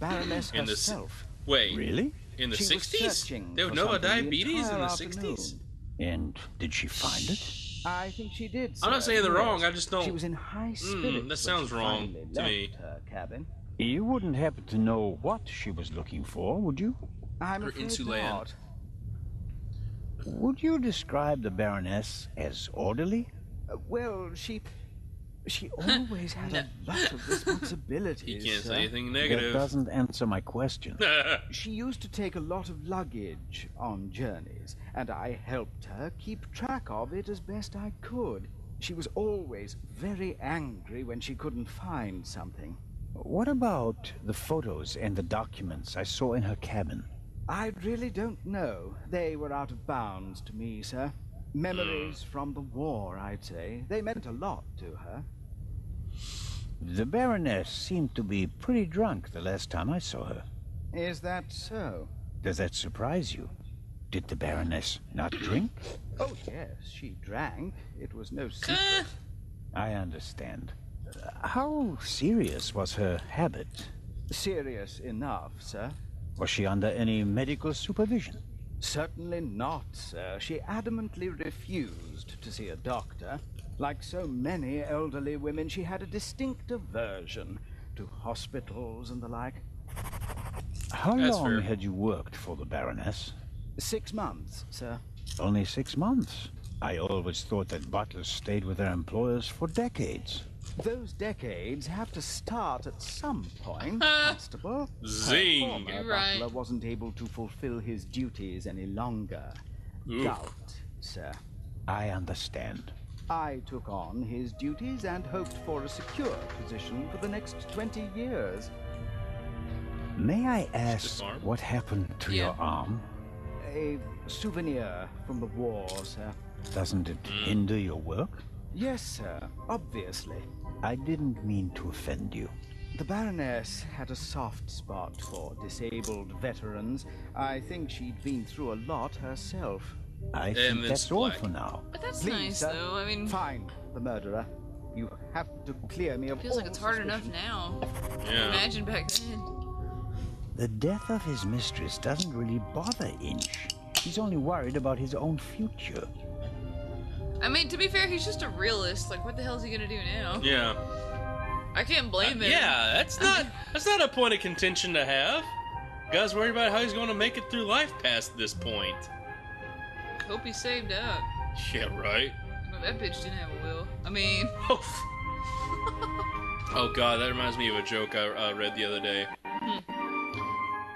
Baroness herself. Wait. Really? In the She was 60s? searching They would for know about something the diabetes in the entire 60s? And did she find it? I think she did, I'm not sir, saying they're yes. wrong, I just don't... She was in high spirits that sounds when she wrong finally to left me. her cabin. You wouldn't happen to know what she was looking for, would you? I'm Her afraid insulan. not. Would you describe the Baroness as orderly? Well, she always had a lot of responsibilities. He can't sir. say anything That negative. doesn't answer my question. She used to take a lot of luggage on journeys, and I helped her keep track of it as best I could. She was always very angry when she couldn't find something. What about the photos and the documents I saw in her cabin? I really don't know. They were out of bounds to me, sir. Memories from the war, I'd say. They meant a lot to her. The Baroness seemed to be pretty drunk the last time I saw her. Is that so? Does that surprise you? Did the Baroness not drink? Oh, yes, she drank. It was no secret. I understand. How serious was her habit? Serious enough, sir. Was she under any medical supervision? Certainly not, sir. She adamantly refused to see a doctor. Like so many elderly women, she had a distinct aversion to hospitals and the like. How That's long fair. had you worked for the Baroness? 6 months, sir. Only 6 months. I always thought that butlers stayed with their employers for decades. Those decades have to start at some point, Constable. Zing. Her former You're right. butler wasn't able to fulfill his duties any longer. Oof. Gout, sir. I understand. I took on his duties and hoped for a secure position for the next 20 years. May I ask Stiff arm? what happened to your arm? A souvenir from the war, sir. Doesn't it hinder your work? Yes, sir, obviously. I didn't mean to offend you. The Baroness had a soft spot for disabled veterans. I think she'd been through a lot herself. I And think it's that's all black. for now. But that's Please, nice, sir, though. I mean, find the murderer. You have to clear me of feels like all it's hard enough suspicion. now. Yeah. Imagine back then. The death of his mistress doesn't really bother Inch. He's only worried about his own future. I mean, to be fair, he's just a realist. Like, what the hell is he gonna do now? Yeah. I can't blame him. Yeah, that's not a point of contention to have. Guy's worried about how he's going to make it through life past this point. Hope he saved up. Yeah, right. No, that bitch didn't have a will. I mean, Oh god, that reminds me of a joke I read the other day.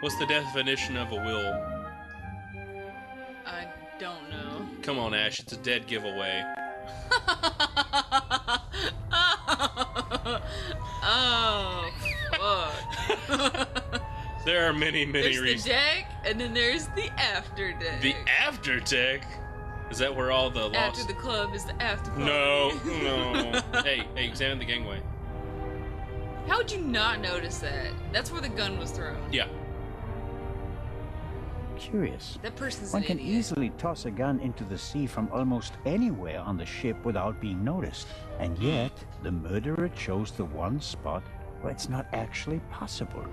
What's the definition of a will? I don't know. Come on, Ash, it's a dead giveaway. Oh, fuck. There are many, many There's the reasons. deck, and then there's the after deck. The after deck? Is that where all the After lost... the club is the after club. No, no. Hey, examine the gangway. How would you not notice that? That's where the gun was thrown. Yeah. Curious. That person's One an can idiot. easily toss a gun into the sea from almost anywhere on the ship without being noticed. And yet, the murderer chose the one spot where it's not actually possible.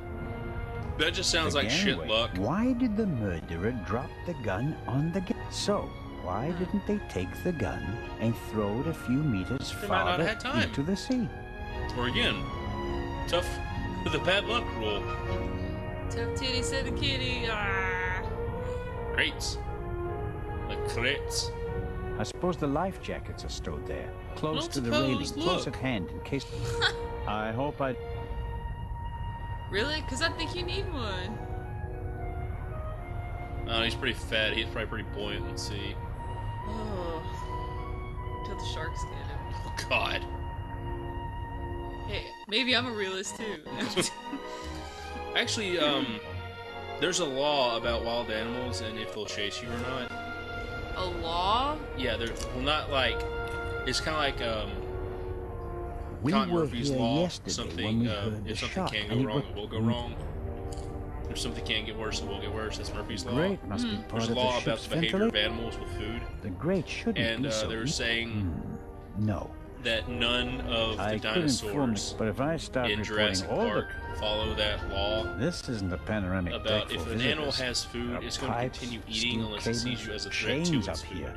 That just sounds The like shit gangway. luck. Why did the murderer drop the gun on the So, why didn't they take the gun and throw it a few meters They might not farther have time. into the sea? Or again, tough the bad luck rule. Tough titty, said the kitty. Ah. Crates. The crates. I suppose the life jackets are stowed there, close Don't to the railing, suppose, close look. at hand, in case... I hope I... Really? Because I think you need one. Oh, he's pretty fat. He's probably pretty buoyant. Let's see. Oh. Till the sharks get him. Oh, God. Hey, maybe I'm a realist too. Actually, there's a law about wild animals and if they'll chase you or not. A law? Yeah, they're well, not like it's kind of like We Cotton were Murphy's here law. yesterday Something when we heard the if something shot, can and go it wrong, was- it will go wrong. If something can get worse, it will get worse. That's Murphy's law. Great must be part There's a of law the about ship's the behavior of ventilation. animals with food, The grate shouldn't and be so they were weak. saying No, that none of the I couldn't inform dinosaurs you, but if I start in reporting Jurassic all Park follow that law this isn't a panoramic about deck if for an animal visitors. has food, There are it's going to pipes, continue eating steel unless it sees you as a cables, threat to chains its up food. here.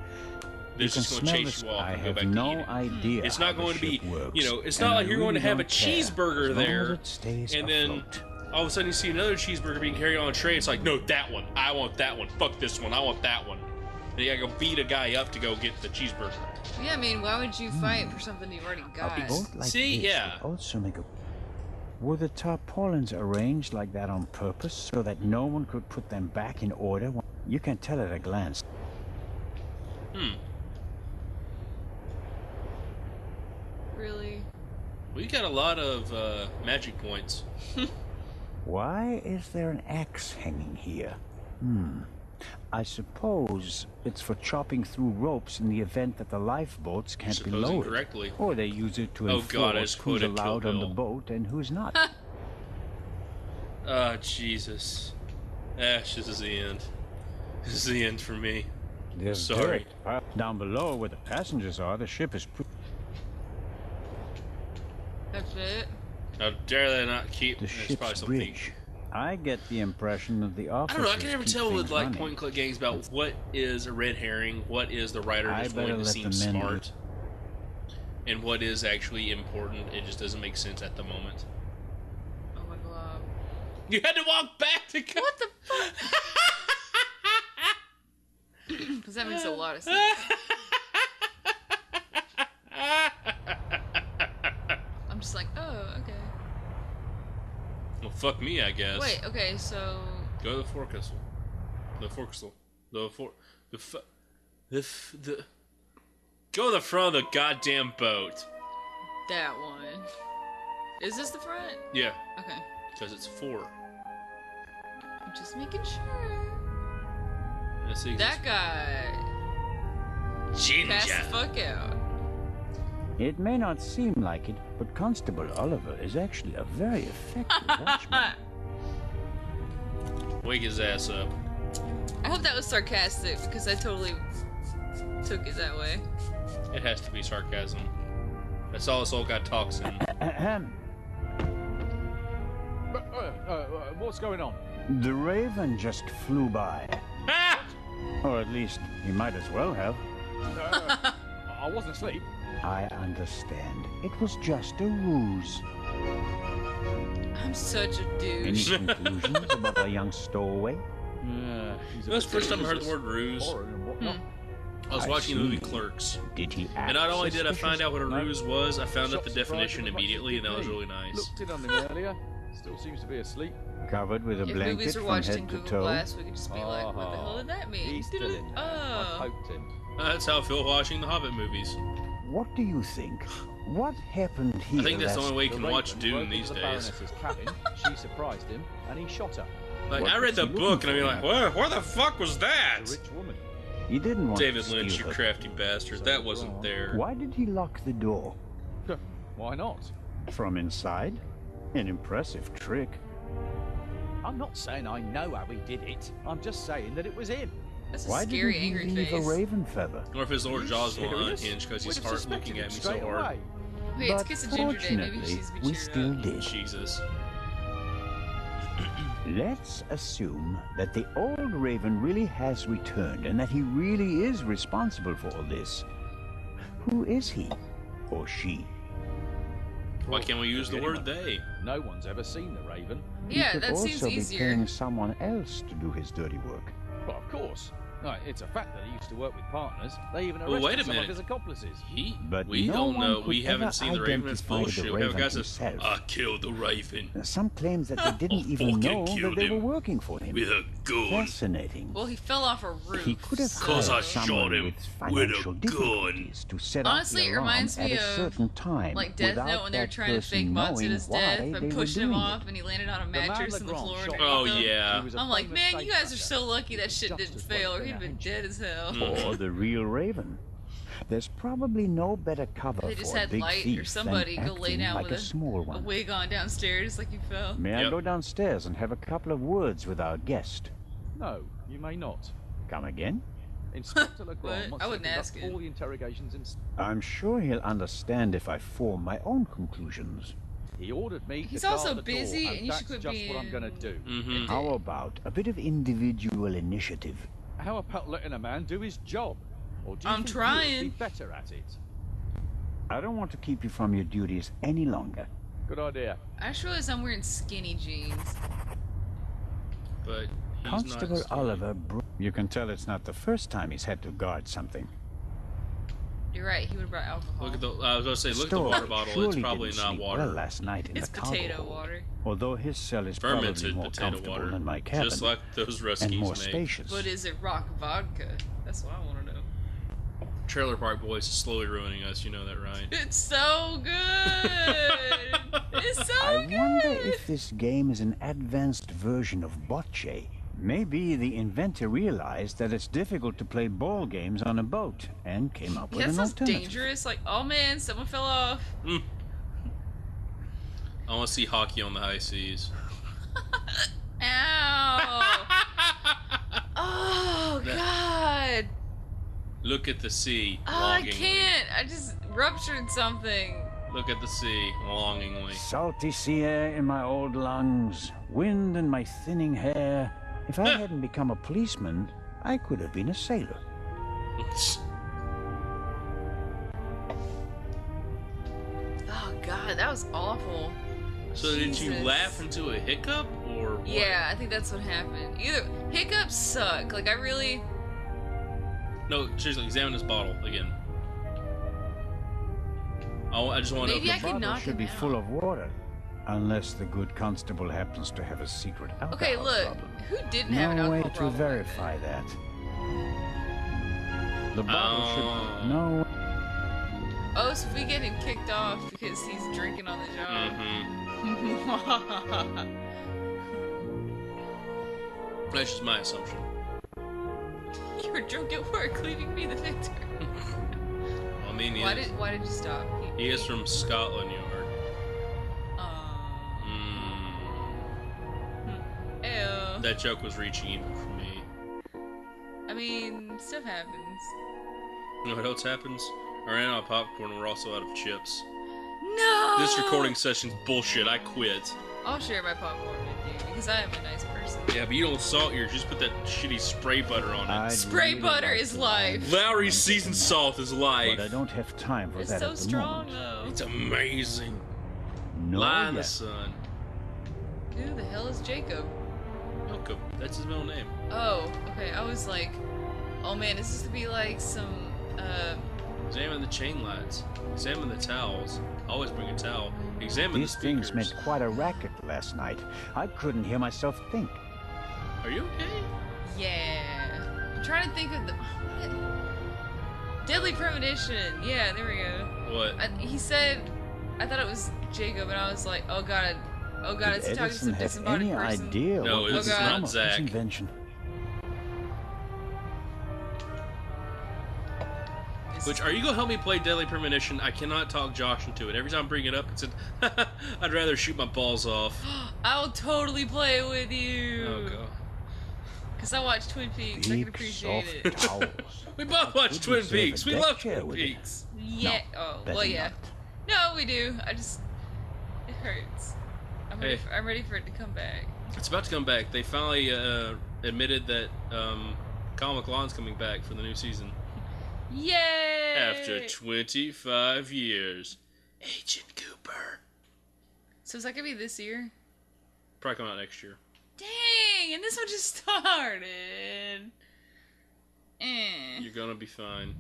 It's You just can going to smell chase this. you off I and go have back to no eating. idea. It's how not the going to be, ship works, you know, it's and not I like you're going to really have a don't care, cheeseburger as long as there, it stays and then afloat. all of a sudden you see another cheeseburger being carried on a tray. It's like, no, that one. I want that one. Fuck this one. I want that one. And you gotta go beat a guy up to go get the cheeseburger. Yeah, I mean, why would you fight for something you've already got? A boat like See, this yeah. would also make a... Were the tarpaulins arranged like that on purpose so that no one could put them back in order? You can tell at a glance. Really? We got a lot of magic points. Why is there an axe hanging here? I suppose it's for chopping through ropes in the event that the lifeboats can't be Supposing lowered. correctly. Or they use it to Oh God, I enforce just who's quoted Kill allowed on the Bill. boat and who's not. Oh, Jesus. Ash, this is the end. This is the end for me. There's Sorry. dirt. Down below where the passengers are, the ship is... That's it? How dare they not keep... The There's ship's probably something. bridge. I get the impression that the I officers don't know, I can never keep tell with things like running. point and click games about what is a red herring, what is the writer I just better wanting to let seem the men smart, and what is actually important. It just doesn't make sense at the moment. Oh my god. You had to walk back to go. What the fuck? Because that makes a lot of sense. I'm just like, oh, okay. Well, fuck me, I guess. Wait, okay, so... Go to the forecastle. The forecastle. Go to the front of the goddamn boat. That one. Is this the front? Yeah, Okay. because it's 4. I'm just making sure. Let's see. That guy passed the fuck out. It may not seem like it, but Constable Oliver is actually a very effective watchman. Wake his ass up. I hope that was sarcastic because I totally took it that way. It has to be sarcasm. That's all this old guy talks in. What's going on? The Raven just flew by. Ah! Or at least, he might as well have. I wasn't asleep. I understand. It was just a ruse. I'm such a Any douche. conclusions about our young stowaway? Yeah, That's the first time I heard the word ruse. Horror and whatnot. I was I watching the movie see. Clerks. Did he act And not only did I suspicious? find out what a No. ruse was, I found out the Shot surprised definition him as much as immediately, it and that did was me. really nice. Looked in on him earlier. Still seems to be asleep. Covered with a If blanket movies were from watched in head to Google toe? Glass, we could just be like, what the hell did that mean? He's still in there. I Oh. poked him. That's how I feel watching the Hobbit movies. What do you think? What happened here? I think that's the last- only way you The can watch Raven Dune broke these into the days. Baroness's cabin. She surprised him, and he shot her. Like, What I read was the he book, and looking I'd be for? like, where the fuck was that? A rich woman. He didn't want David to Lynch, steal you her. crafty bastard. That wasn't there. Why did he lock the door? Why not? From inside? An impressive trick. I'm not saying I know how he did it. I'm just saying that it was him. That's a Why scary, didn't he angry leave face. a raven feather? Or if his lower You jaw's not serious? unhinged because he's We'd have hard suspected looking him at me so straight hard. away. Wait, it's But Kiss of Ginger Day. Maybe fortunately, she needs to be we cheered still up. did. Jesus. Let's assume that the old Raven really has returned and that he really is responsible for all this. Who is he? Or she? Why can't we use the word they? No one's ever seen the Raven. Yeah, he could that also seems be easier. paying someone else to do his dirty work. Well, of course. No, it's a fact that he used to work with partners. They even Well, arrested wait a some minute. of his accomplices. But We no don't one know. could We haven't ever seen the Raven. It's identify the bullshit. We have a Raven guy says, himself. I killed the Raven Some claims that they didn't even fucking know that killed they were him working for him. with a gun. Fascinating. Well, he fell off a roof. He could have so- Cause I hired shot someone him with with a financial gun. difficulties to set Honestly, off it the alarm reminds me at a of, certain time Like Death without Note when they were that trying to fake person knowing Matsuda's why death they by were pushing him doing off it. and he landed on a The man mattress on the Legrand floor. shot And Oh, everything. yeah. He was a I'm like, famous man, you guys are safecracker. so lucky that shit Just didn't as fail, or well he'd have been been dead as hell. Or the real Raven. There's probably no better cover They just for a had big Light thief or somebody than go lay acting down like with a small a one. wig on downstairs like you fell. May I Yep. go downstairs and have a couple of words with our guest? No, you may not. Come again? Inspector Legrand What? I wouldn't ask it. all the interrogations and I'm sure he'll understand if I form my own conclusions. he ordered me He's to guard also the busy, door, and you should quit that's being... just what I'm gonna do. Mm-hmm. How about a bit of individual initiative? How about letting a man do his job? Or do you I'm think trying. you'd be better at it? I don't want to keep you from your duties any longer. Good idea. I just realized I'm wearing skinny jeans. But he's Constable not Oliver, you can tell it's not the first time he's had to guard something. You're right, he would have brought alcohol. Look at the. I was going to say, look at the Store water bottle. It's surely probably didn't not sleep water. well last night in It's the cargo potato hold. water. Although his cell is probably Fermented more potato comfortable water, than my cabin, just like those and Ruskies more make. spacious. But is it rock vodka? That's what I want to know. Trailer Park Boys is slowly ruining us. You know that, right? It's so good! It's so I good! wonder if this game is an advanced version of bocce. Maybe the inventor realized that it's difficult to play ball games on a boat and came up with That an sounds alternative. dangerous. Like, oh man, someone fell off. I want to see hockey on the high seas. Ow! Oh God! Look at the sea. Oh, I longingly. can't. I just ruptured something. Look at the sea longingly. Salty sea air in my old lungs, wind in my thinning hair. If I hadn't become a policeman, I could have been a sailor. Oh God, that was awful. So did you Jesus. laugh into a hiccup or what? Yeah, I think that's what happened. Either hiccups suck. Like I really. No, seriously, examine this bottle again. I just want to Maybe know. I could Bottle knock should him be out. full of water, unless the good constable happens to have a secret alcohol Okay, look. problem. Who didn't have an No way alcohol to problem? verify that. The bottle should no. Oh, so if we get him kicked off because he's drinking on the job. Mm-hmm. That's just my assumption. You were drunk at work, leaving me the victor. I mean, Why did you stop? he is from Scotland Yard. Ew. That joke was reaching even for me. I mean, stuff happens. You know what else happens? I ran out of popcorn and we're also out of chips. No! This recording session's bullshit. I quit. I'll share my popcorn with you because I am a nice person. Yeah, but you don't salt yours. Just put that shitty spray butter on it. I'd Spray really butter like is to, life. Lowry's seasoned salt is life. But I don't have time for It's that so at the strong, moment. though. It's amazing. No, Lie in the yet. sun. Who the hell is Jacob? Jacob. That's his middle name. Oh, okay. I was like, oh man, is this to be like some, Examine the chain lights. Examine the towels. Always bring a towel. Examine These the speakers. things made quite a racket last night. I couldn't hear myself think. Are you okay? yeah. I'm trying to think of the, what? Deadly Premonition. Yeah, there we go. What? He said, I thought it was Jacob, and I was like, oh god, is he Did talking to Edison some have disembodied any person? idea No, what it's was the not name of Zach. this invention? Which, are you gonna help me play Deadly Premonition? I cannot talk Josh into it. Every time I bring it up, it's I'd rather shoot my balls off. I'll totally play it with you. Oh god. Cause I watch Twin Peaks, I can Big, appreciate soft it. towels. We both watch Could Twin reserve a Peaks. We deck love chair Twin with it. Peaks. Yeah. Oh, better well, yeah. not. No, we do. It hurts. Hey. I'm ready for it to come back. It's about to come back. They finally admitted that Kyle MacLachlan's coming back for the new season. Yay! After 25 years. Agent Cooper. So is that gonna be this year? Probably come out next year. Dang! And this one just started. You're gonna be fine.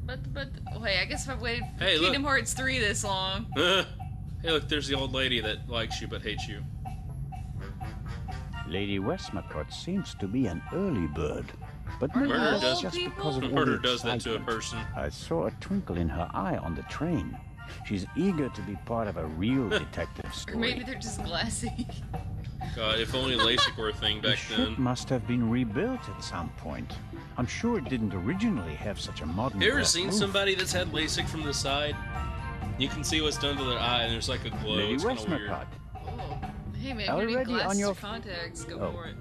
But wait, I guess if I've waited for Hey, look. Kingdom Hearts 3 this long. Hey, look, there's the old lady that likes you but hates you. Lady Westmacott seems to be an early bird. But maybe Murder that's does- just people? because of all Murder the does that to a excitement. person. I saw a twinkle in her eye on the train. She's eager to be part of a real detective Or story. maybe they're just glassy. God, if only LASIK were a thing The back ship then. must have been rebuilt at some point. I'm sure it didn't originally have such a modern. You ever glass seen roof. somebody that's had LASIK from the side? You can see what's done to their eye, and there's like a glow. Lady It's kind of weird. Westmacott? Oh. Hey man, if you Already need on glasses your or contacts, go Oh. for it.